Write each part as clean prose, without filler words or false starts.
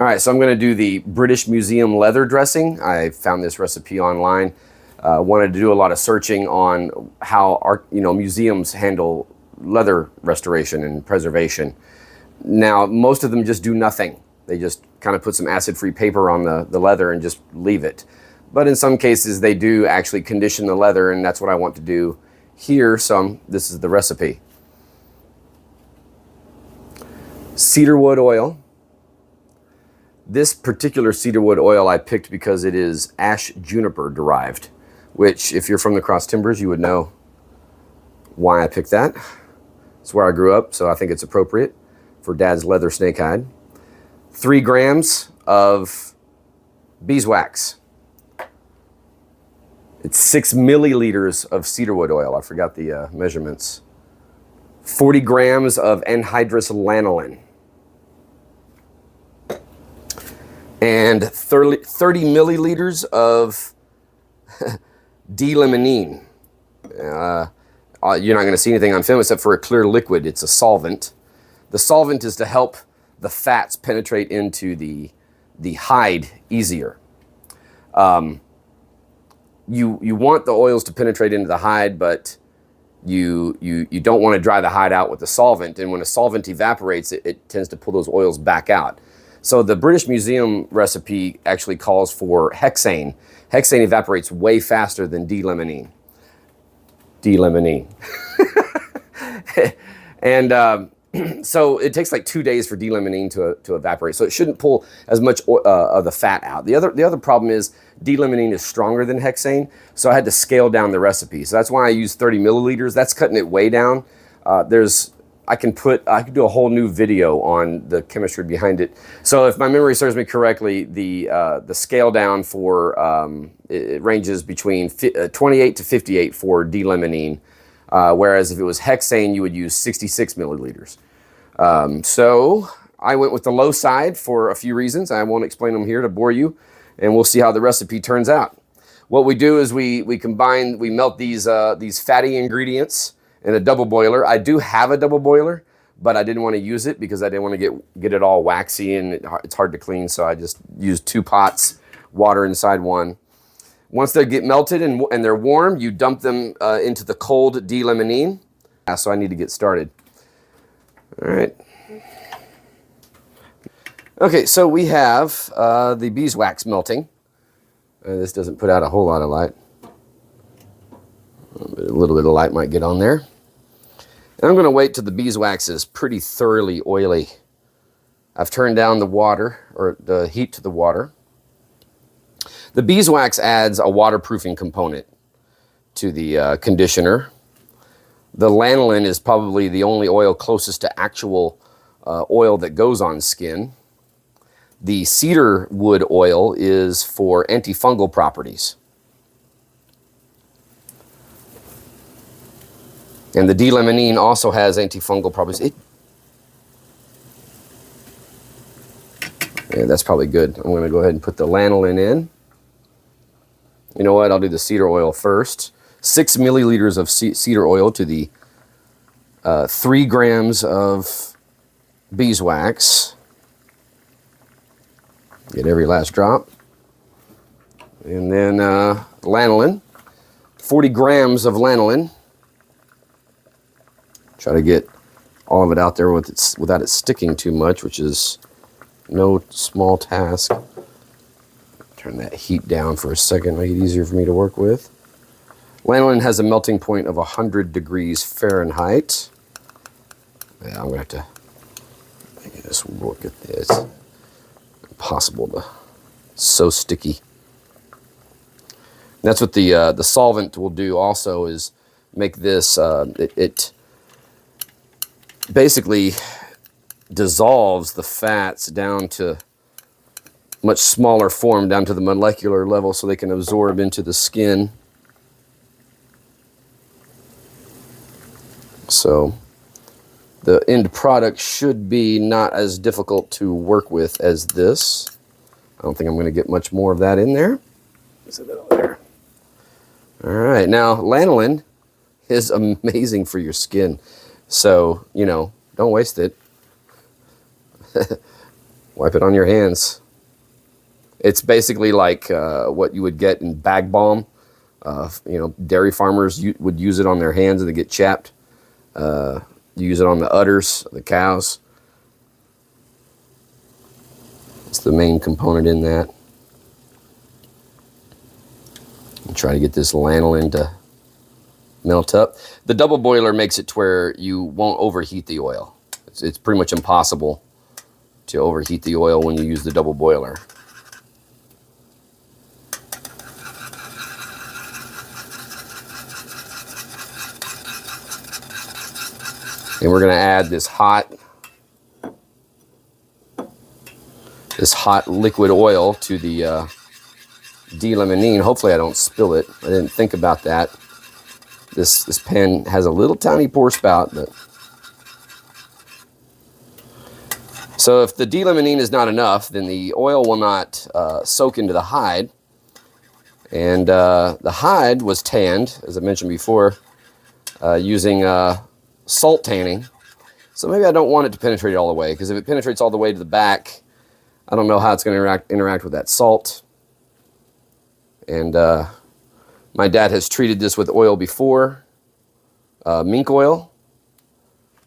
All right, so I'm going to do the British Museum leather dressing. I found this recipe online. Wanted to do a lot of searching on how museums handle leather restoration and preservation. Now, most of them just do nothing. They just kind of put some acid-free paper on the leather and just leave it. But in some cases, they do actually condition the leather, and that's what I want to do here. So this is the recipe. Cedarwood oil. This particular cedarwood oil I picked because it is ash juniper derived, which if you're from the Cross Timbers, you would know why I picked that. It's where I grew up, so I think it's appropriate for Dad's leather snake hide. 3 grams of beeswax. It's 6 milliliters of cedarwood oil. I forgot the measurements. 40 grams of anhydrous lanolin. And 30 milliliters of D-limonene. You're not going to see anything on film except for a clear liquid. It's a solvent. The solvent is to help the fats penetrate into the hide easier. You want the oils to penetrate into the hide, but you don't want to dry the hide out with the solvent. And when a solvent evaporates, it tends to pull those oils back out. So the British Museum recipe actually calls for hexane. Hexane evaporates way faster than D-limonene. D-limonene. And so it takes like 2 days for D-limonene to evaporate. So it shouldn't pull as much of the fat out. The other problem is D-limonene is stronger than hexane, so I had to scale down the recipe. So that's why I use 30 milliliters. That's cutting it way down. I can do a whole new video on the chemistry behind it. So if my memory serves me correctly, the scale down for it ranges between 28 to 58 for D-limonene, whereas if it was hexane, you would use 66 milliliters. So I went with the low side for a few reasons. I won't explain them here to bore you, and we'll see how the recipe turns out. What we do is we melt these fatty ingredients in a double boiler. I do have a double boiler, but I didn't want to use it because I didn't want to get it all waxy and it's hard to clean. So I just used 2 pots, water inside one. Once they get melted and they're warm, you dump them into the cold D-limonene. So I need to get started. All right. Okay, so we have the beeswax melting. This doesn't put out a whole lot of light. A little bit of light might get on there. And I'm going to wait till the beeswax is pretty thoroughly oily. I've turned down the water, or the heat to the water. The beeswax adds a waterproofing component to the conditioner. The lanolin is probably the only oil closest to actual oil that goes on skin. The cedar wood oil is for antifungal properties. And the D-limonene also has antifungal properties. Yeah, that's probably good. I'm going to go ahead and put the lanolin in. You know what? I'll do the cedar oil first. 6 milliliters of cedar oil to the 3 grams of beeswax. Get every last drop. And then lanolin. 40 grams of lanolin. Try to get all of it out there without it sticking too much, which is no small task. Turn that heat down for a second, make it easier for me to work with. Lanolin has a melting point of 100 degrees Fahrenheit. Yeah, I'm going to have to make this work at this. Impossible to, so sticky. And that's what the solvent will do also, is make this, it basically dissolves the fats down to much smaller form, down to the molecular level, so they can absorb into the skin. So the end product should be not as difficult to work with as this. I don't think I'm going to get much more of that in there. Set that over there. All right, now lanolin is amazing for your skin. So, you know, don't waste it. Wipe it on your hands. It's basically like what you would get in bag balm. You know, dairy farmers would use it on their hands and they get chapped. You use it on the udders, the cows. It's the main component in that. And try to get this lanolin to melt up. The double boiler makes it to where you won't overheat the oil. It's pretty much impossible to overheat the oil when you use the double boiler. And we're going to add this hot liquid oil to the D-limonene. Hopefully I don't spill it. I didn't think about that. This pan has a little tiny pour spout, but so if the D-limonene is not enough, then the oil will not soak into the hide. And the hide was tanned, as I mentioned before, using salt tanning. So maybe I don't want it to penetrate all the way, because if it penetrates all the way to the back, I don't know how it's going to interact with that salt. And my dad has treated this with oil before, mink oil.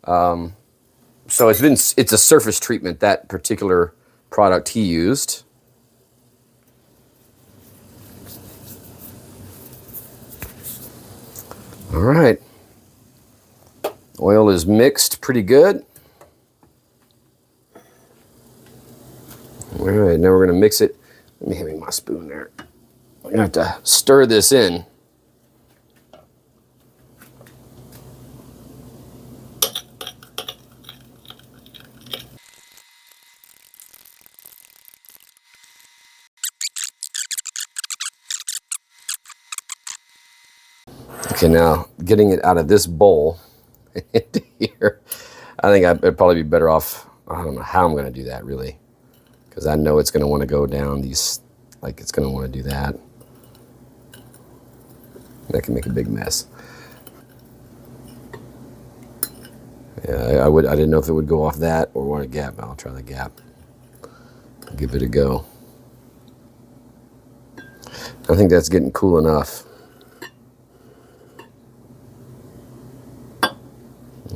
So it's a surface treatment, that particular product he used. All right. Oil is mixed pretty good. All right, now we're going to mix it. Let me hand me my spoon there. We're going to have to stir this in. Okay, now getting it out of this bowl into here, I think I'd probably be better off. I don't know how I'm going to do that really, because I know it's going to want to go down these, like it's going to want to do that. That can make a big mess. Yeah, I didn't know if it would go off that or want a gap. I'll try the gap. Give it a go. I think that's getting cool enough.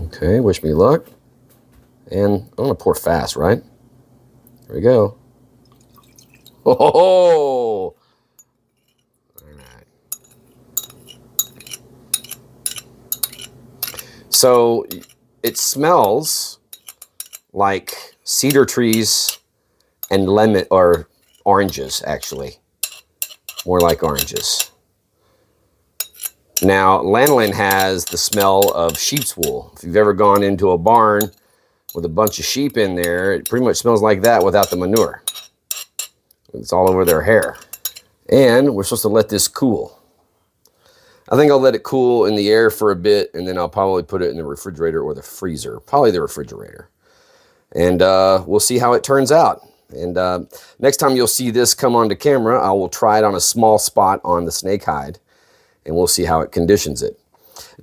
Okay, wish me luck. And I'm gonna pour fast, right? Here we go. Oh! All right. So it smells like cedar trees and lemon, or oranges, actually. More like oranges. Now, lanolin has the smell of sheep's wool. If you've ever gone into a barn with a bunch of sheep in there, it pretty much smells like that without the manure. It's all over their hair. And we're supposed to let this cool. I think I'll let it cool in the air for a bit, and then I'll probably put it in the refrigerator or the freezer. Probably the refrigerator. And we'll see how it turns out. And next time you'll see this come onto camera, I will try it on a small spot on the snake hide, and we'll see how it conditions it.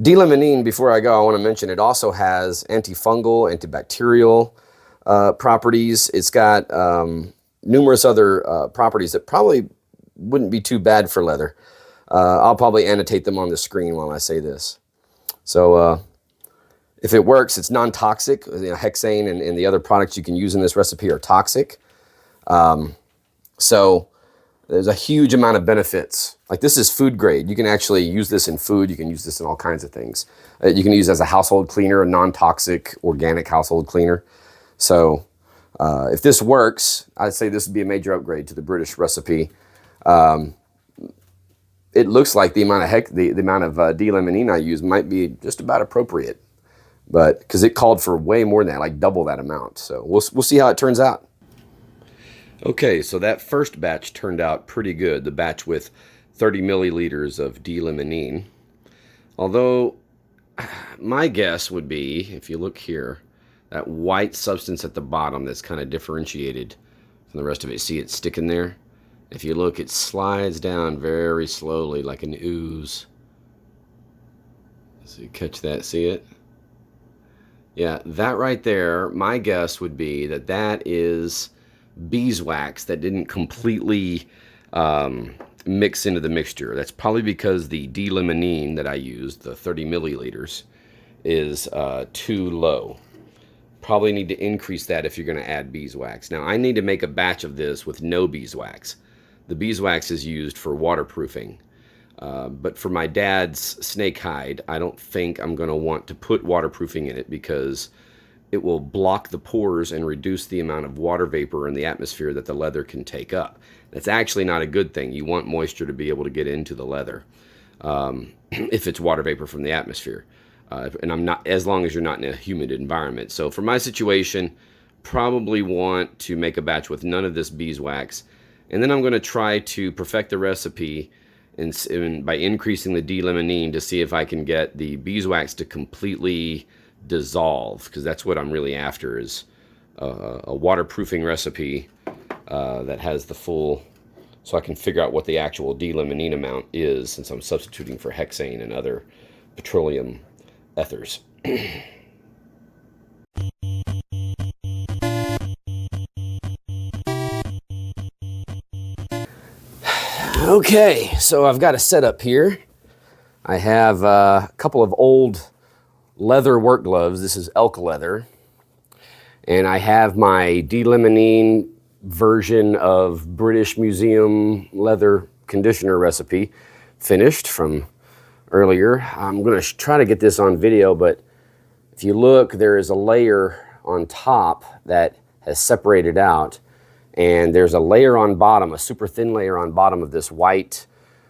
D-limonene, before I go, I want to mention it also has antifungal, antibacterial properties. It's got numerous other properties that probably wouldn't be too bad for leather. I'll probably annotate them on the screen while I say this. So if it works, it's non-toxic. You know, hexane and the other products you can use in this recipe are toxic. So there's a huge amount of benefits. Like, this is food grade. You can actually use this in food. You can use this in all kinds of things. You can use it as a household cleaner, a non-toxic organic household cleaner. So if this works, I'd say this would be a major upgrade to the British recipe. It looks like the amount of D-limonene I use might be just about appropriate, but because it called for way more than that, like double that amount. So we'll see how it turns out. Okay, so that first batch turned out pretty good. The batch with 30 milliliters of D-limonene. Although my guess would be, if you look here, that white substance at the bottom that's kind of differentiated from the rest of it. See it sticking there? If you look, it slides down very slowly like an ooze. So you catch that, see it? Yeah, that right there, my guess would be that that is beeswax that didn't completely mix into the mixture. That's probably because the D-limonene that I used, the 30 milliliters, is too low. Probably need to increase that if you're going to add beeswax. Now, I need to make a batch of this with no beeswax. The beeswax is used for waterproofing. But for my dad's snake hide, I don't think I'm going to want to put waterproofing in it because it will block the pores and reduce the amount of water vapor in the atmosphere that the leather can take up. That's actually not a good thing. You want moisture to be able to get into the leather if it's water vapor from the atmosphere. And I'm not, as long as you're not in a humid environment. So for my situation, probably want to make a batch with none of this beeswax. And then I'm going to try to perfect the recipe and by increasing the D-limonene to see if I can get the beeswax to completely dissolve, because that's what I'm really after, is a waterproofing recipe that has the full, so I can figure out what the actual D-limonene amount is, since I'm substituting for hexane and other petroleum ethers. Okay, so I've got a setup here. I have a couple of old leather work gloves. This is elk leather. And I have my D-limonene version of British Museum leather conditioner recipe finished from earlier. I'm going to try to get this on video, but if you look, there is a layer on top that has separated out, and there's a layer on bottom, a super thin layer on bottom of this white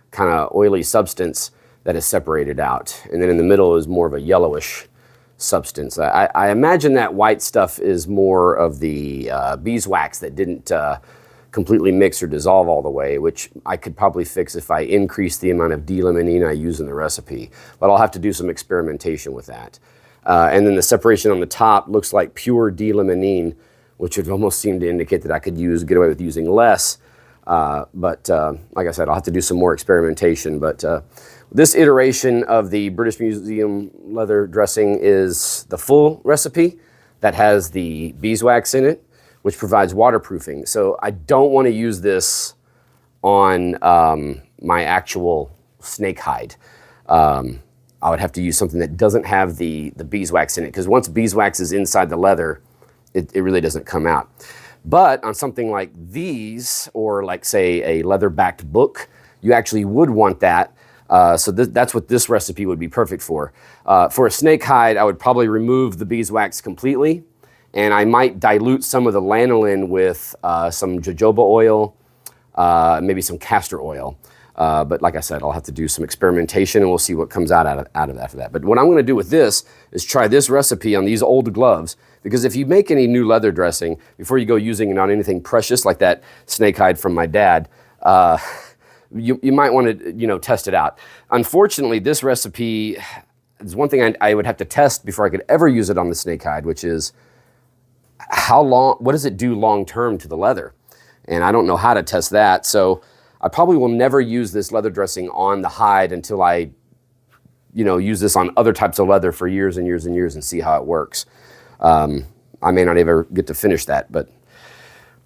kind of oily substance that is separated out. And then in the middle is more of a yellowish substance. I imagine that white stuff is more of the beeswax that didn't completely mix or dissolve all the way, which I could probably fix if I increase the amount of D-limonene I use in the recipe. But I'll have to do some experimentation with that. And then the separation on the top looks like pure D-limonene, which would almost seem to indicate that I could get away with using less. But like I said, I'll have to do some more experimentation. But this iteration of the British Museum leather dressing is the full recipe that has the beeswax in it, which provides waterproofing. So I don't want to use this on my actual snake hide. I would have to use something that doesn't have the beeswax in it, because once beeswax is inside the leather, it really doesn't come out. But on something like these, or like say a leather-backed book, you actually would want that. So that's what this recipe would be perfect for. For a snake hide, I would probably remove the beeswax completely, and I might dilute some of the lanolin with some jojoba oil, maybe some castor oil. But like I said, I'll have to do some experimentation, and we'll see what comes out of after that. But what I'm going to do with this is try this recipe on these old gloves, because if you make any new leather dressing, before you go using it on anything precious like that snake hide from my dad, you might want to test it out. Unfortunately, this recipe is one thing I would have to test before I could ever use it on the snake hide, which is what does it do long term to the leather? And I don't know how to test that, so I probably will never use this leather dressing on the hide until I use this on other types of leather for years and years and years and see how it works. I may not ever get to finish that, but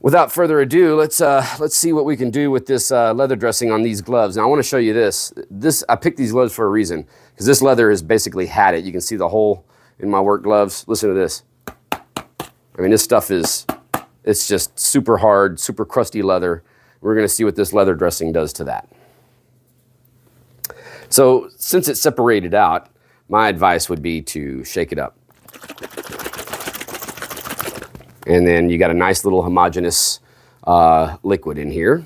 without further ado, let's see what we can do with this leather dressing on these gloves. Now I want to show you this. I picked these gloves for a reason, because this leather has basically had it. You can see the hole in my work gloves. Listen to this. I mean, this stuff it's just super hard, super crusty leather. We're going to see what this leather dressing does to that. So since it's separated out, my advice would be to shake it up. And then you got a nice little homogeneous liquid in here.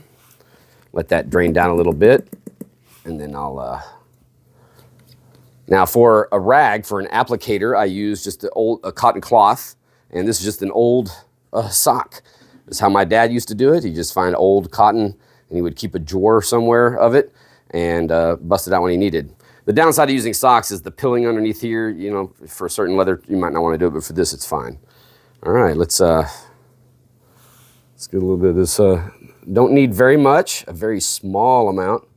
Let that drain down a little bit. And then now for a rag, for an applicator, I use just a cotton cloth. And this is just an old sock. This is how my dad used to do it. He'd just find old cotton, and he would keep a drawer somewhere of it and bust it out when he needed. The downside of using socks is the pilling underneath here. For certain leather, you might not want to do it, but for this, it's fine. All right, let's get a little bit of this. Don't need very much. A very small amount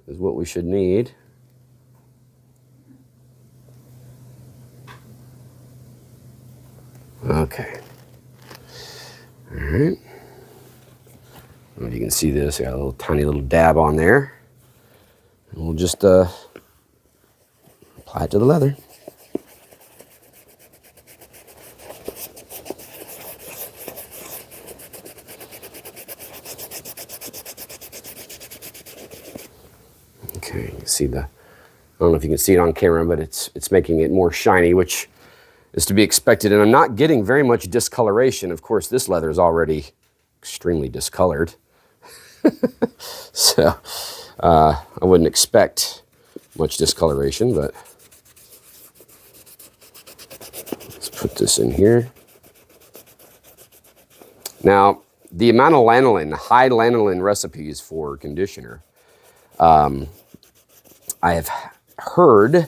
is what we should need. Okay. All right. can see this. I got a little tiny little dab on there. And we'll just apply it to the leather. Okay, you can see I don't know if you can see it on camera, but it's making it more shiny, which is to be expected. And I'm not getting very much discoloration. Of course, this leather is already extremely discolored. So I wouldn't expect much discoloration, but let's put this in here. Now, the amount of lanolin, high lanolin recipes for conditioner, I have heard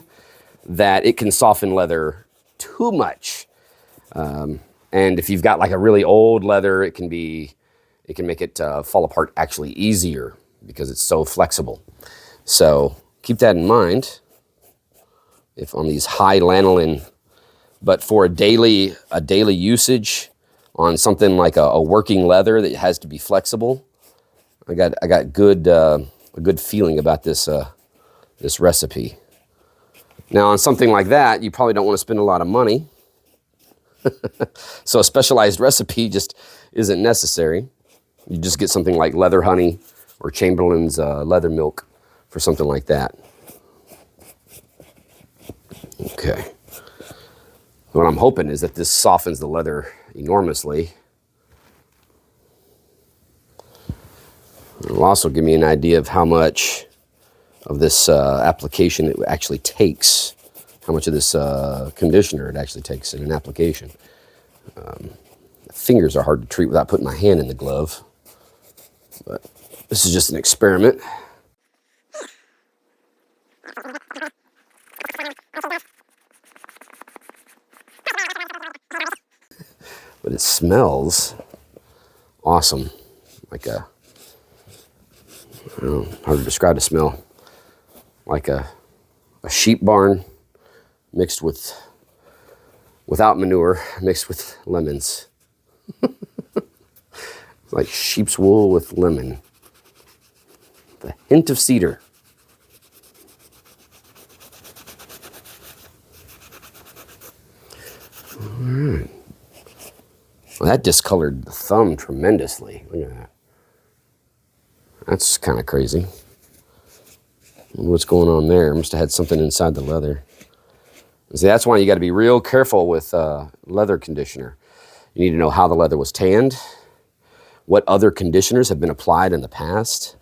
that it can soften leather too much. And if you've got like a really old leather, it can make it fall apart actually easier because it's so flexible. So keep that in mind if on these high lanolin, but for a daily usage on something like a working leather that has to be flexible, I got a good feeling about this this recipe. Now on something like that, you probably don't want to spend a lot of money. So a specialized recipe just isn't necessary. You just get something like leather honey or Chamberlain's leather milk for something like that. Okay. What I'm hoping is that this softens the leather enormously. It'll also give me an idea of how much of this application it actually takes, how much of this conditioner it actually takes in an application. Fingers are hard to treat without putting my hand in the glove, but this is just an experiment. But it smells awesome, like I don't know how to describe the smell, like a sheep barn mixed without manure, mixed with lemons. It's like sheep's wool with lemon. The hint of cedar. All right. Well, that discolored the thumb tremendously. Look at that. That's kind of crazy. What's going on there? Must have had something inside the leather. See, that's why you got to be real careful with leather conditioner. You need to know how the leather was tanned, what other conditioners have been applied in the past,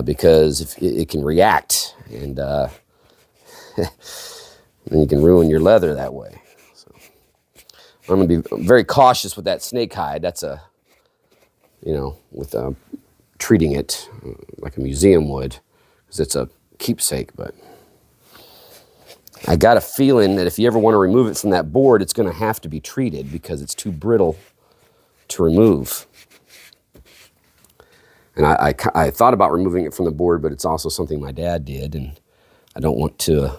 because if it can react, and then you can ruin your leather that way. So I'm going to be very cautious with that snake hide. That's with treating it like a museum would, because it's a keepsake. But I got a feeling that if you ever want to remove it from that board, it's going to have to be treated because it's too brittle to remove. And I thought about removing it from the board, but it's also something my dad did, and I don't want to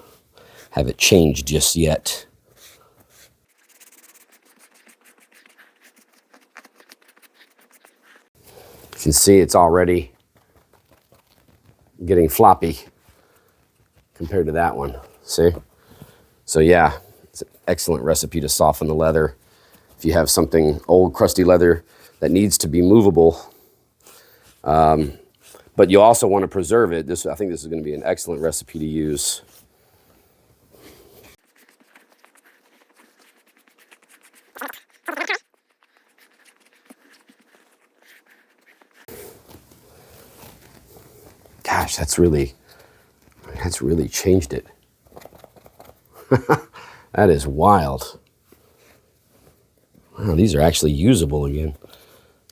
have it changed just yet. You can see it's already getting floppy compared to that one. See? So yeah, it's an excellent recipe to soften the leather. If you have something old, crusty leather that needs to be movable, but you also want to preserve it, I think this is going to be an excellent recipe to use. Gosh, that's really changed it. That is wild. Wow, these are actually usable again.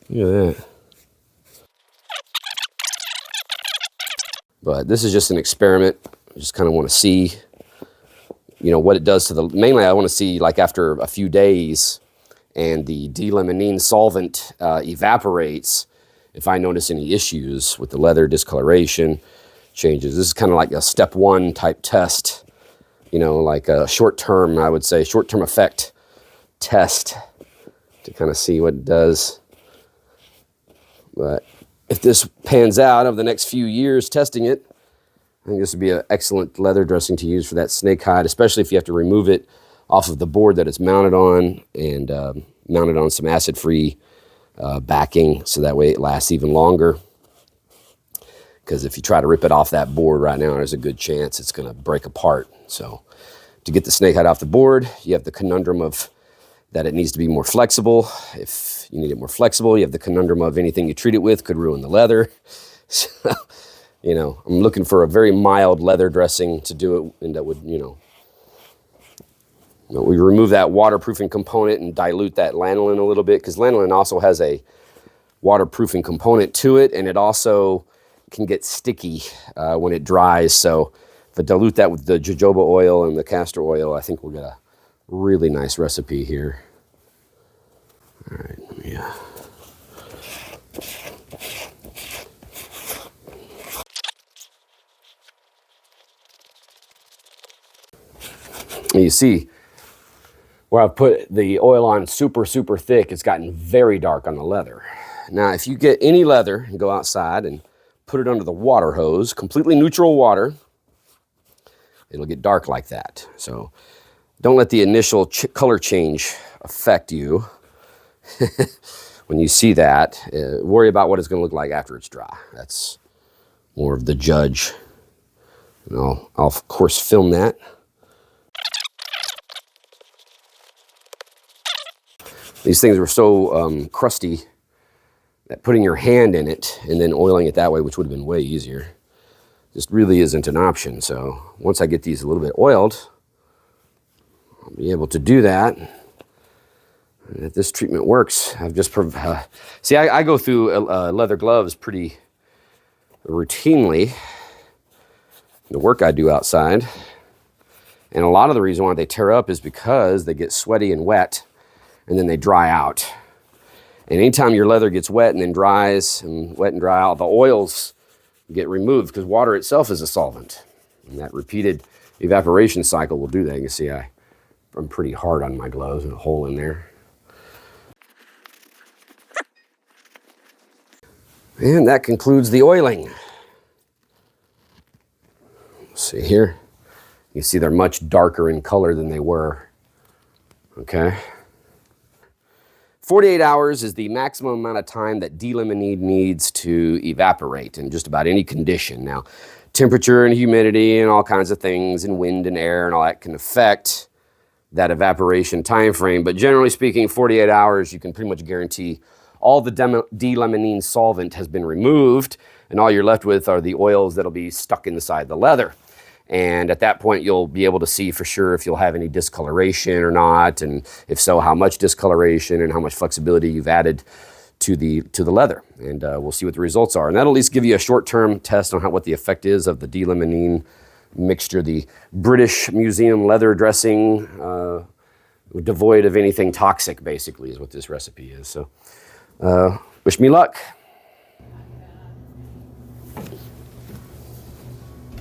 Look at that. But this is just an experiment. I just kind of want to see, what it does to mainly I want to see, like, after a few days and the D-limonene solvent evaporates, if I notice any issues with the leather discoloration changes. This is kind of like a step one type test, like a short-term, I would say, short-term effect test to kind of see what it does. But if this pans out over the next few years testing it, I think this would be an excellent leather dressing to use for that snake hide, especially if you have to remove it off of the board that it's mounted on and mount it on some acid-free backing so that way it lasts even longer. Because if you try to rip it off that board right now, there's a good chance it's going to break apart. So to get the snake hide off the board, you have the conundrum of that it needs to be more flexible. If you need it more flexible, you have the conundrum of anything you treat it with could ruin the leather. So, you know, I'm looking for a very mild leather dressing to do it, and that would, you know, we remove that waterproofing component and dilute that lanolin a little bit, because lanolin also has a waterproofing component to it, and it also can get sticky when it dries. So if I dilute that with the jojoba oil and the castor oil, I think we'll get a really nice recipe here. All right, let me, you see where I put the oil on super thick, it's gotten very dark on the leather. Now, if you get any leather and go outside and put it under the water hose, completely neutral water, it'll get dark like that. So don't let the initial color change affect you. When you see that, worry about what it's going to look like after it's dry. That's more of the judge. And I'll of course film that. These things were so crusty that putting your hand in it and then oiling it that way, which would have been way easier, just really isn't an option. So once I get these a little bit oiled, I'll be able to do that. And if this treatment works, I've just see, I go through leather gloves pretty routinely, the work I do outside. And a lot of the reason why they tear up is because they get sweaty and wet, and then they dry out. And anytime your leather gets wet and then dries, and wet and dry out, the oils get removed, because water itself is a solvent. And that repeated evaporation cycle will do that. You can see I'm pretty hard on my gloves, and a hole in there. And that concludes the oiling. Let's see here. You see they're much darker in color than they were. Okay. 48 hours is the maximum amount of time that D-limonene needs to evaporate in just about any condition. Now, temperature and humidity and all kinds of things, and wind and air and all that can affect that evaporation time frame. But generally speaking, 48 hours, you can pretty much guarantee all the D-limonene solvent has been removed, and all you're left with are the oils that'll be stuck inside the leather. And at that point, you'll be able to see for sure if you'll have any discoloration or not, and if so, how much discoloration and how much flexibility you've added to the leather. And we'll see what the results are. And that'll at least give you a short-term test on what the effect is of the D-limonene mixture, the British Museum leather dressing, devoid of anything toxic, basically, is what this recipe is. So wish me luck.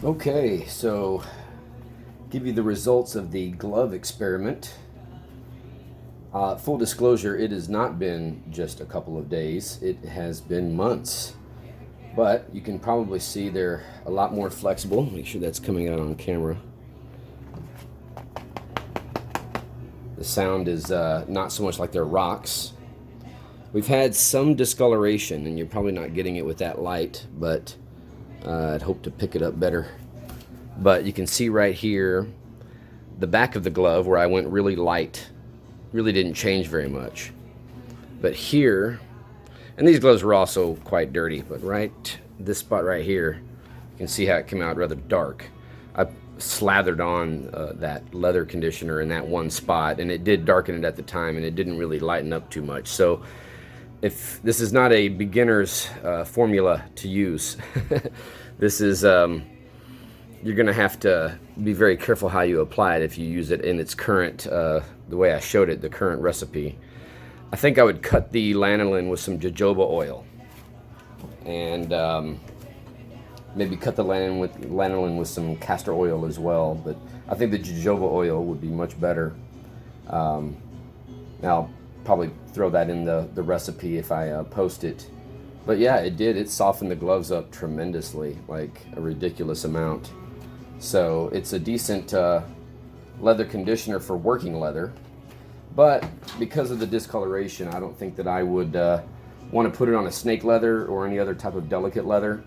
Okay, so give you the results of the glove experiment. Full disclosure, it has not been just a couple of days. It has been months. But you can probably see they're a lot more flexible. Make sure that's coming out on camera. The sound is not so much like they're rocks. We've had some discoloration, and you're probably not getting it with that light, but I'd hope to pick it up better. But you can see right here, the back of the glove where I went really light, really didn't change very much. But here, and these gloves were also quite dirty, but right, this spot right here, you can see how it came out rather dark. I slathered on that leather conditioner in that one spot, and it did darken it at the time, and it didn't really lighten up too much. So if this is not a beginner's formula to use, this is, you're gonna have to be very careful how you apply it if you use it in its current, the way I showed it, the current recipe. I think I would cut the lanolin with some jojoba oil, and maybe cut the lanolin with some castor oil as well, but I think the jojoba oil would be much better. Now, I'll probably throw that in the recipe if I post it, But yeah, it did. It softened the gloves up tremendously, like a ridiculous amount. So it's a decent leather conditioner for working leather. But because of the discoloration, I don't think that I would want to put it on a snake leather or any other type of delicate leather.